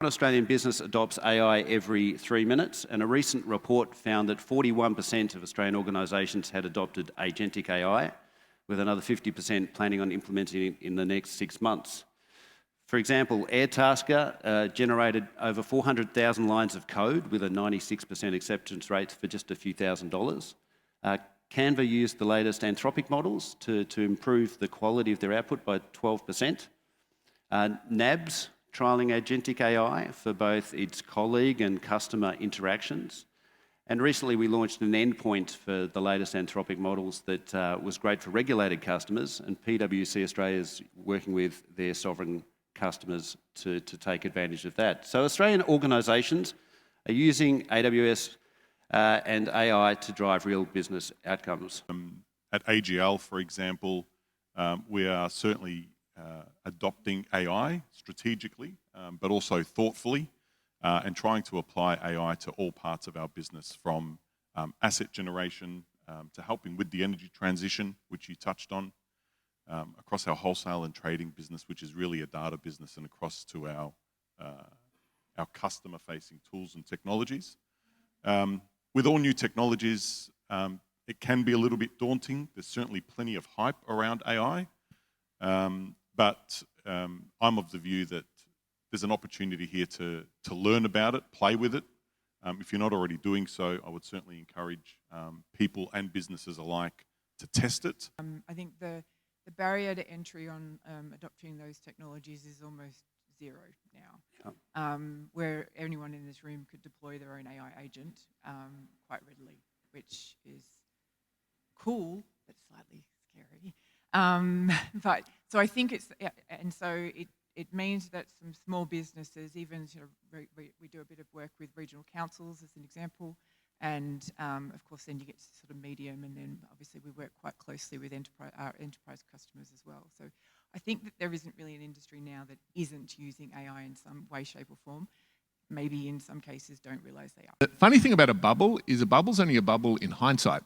One Australian business adopts AI every 3 minutes, and a recent report found that 41% of Australian organisations had adopted agentic AI, with another 50% planning on implementing it in the next 6 months. For example, Airtasker generated over 400,000 lines of code with a 96% acceptance rate for just a few $1,000s. Canva used the latest Anthropic models to improve the quality of their output by 12%. NAB's trialling agentic AI for both its colleague and customer interactions. And recently we launched an endpoint for the latest Anthropic models that was great for regulated customers, and PwC Australia is working with their sovereign customers to take advantage of that. So Australian organisations are using AWS and AI to drive real business outcomes. At AGL, for example, we are certainly adopting AI strategically, but also thoughtfully, and trying to apply AI to all parts of our business, from asset generation to helping with the energy transition, which you touched on, across our wholesale and trading business, which is really a data business, and across to our customer-facing tools and technologies. With all new technologies, it can be a little bit daunting. There's certainly plenty of hype around AI, but I'm of the view that there's an opportunity here to learn about it, play with it. If you're not already doing so, I would certainly encourage people and businesses alike to test it. I think the barrier to entry on adopting those technologies is almost zero now, where anyone in this room could deploy their own AI agent quite readily, which is cool, but slightly scary. But so I think it's, and so it means that some small businesses, even sort of, we do a bit of work with regional councils as an example, and of course then you get to sort of medium, and then obviously we work quite closely with our enterprise customers as well. So I think that there isn't really an industry now that isn't using AI in some way, shape or form. Maybe in some cases don't realise they are. The funny thing about a bubble is a bubble's only a bubble in hindsight.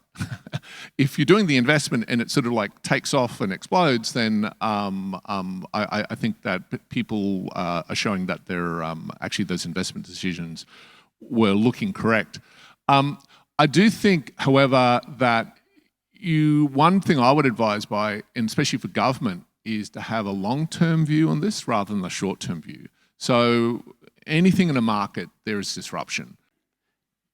If you're doing the investment and it sort of like takes off and explodes, then I think that people are showing that they're actually those investment decisions were looking correct. I do think, however, that one thing I would advise by, and especially for government, is to have a long-term view on this rather than a short-term view. So anything in a market, there is disruption.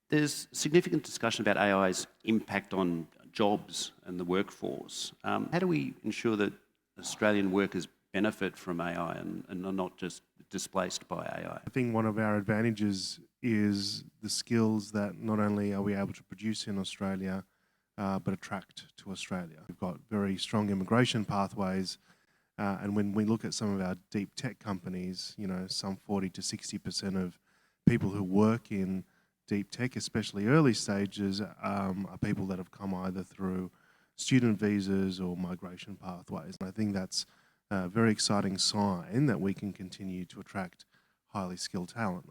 There's significant discussion about AI's impact on jobs and the workforce. How do we ensure that Australian workers benefit from AI and are not just displaced by AI? I think one of our advantages is the skills that not only are we able to produce in Australia, but attract to Australia. We've got very strong immigration pathways, and when we look at some of our deep tech companies, you know, some 40 to 60% of people who work in deep tech, especially early stages, are people that have come either through student visas or migration pathways. And I think that's a very exciting sign that we can continue to attract highly skilled talent.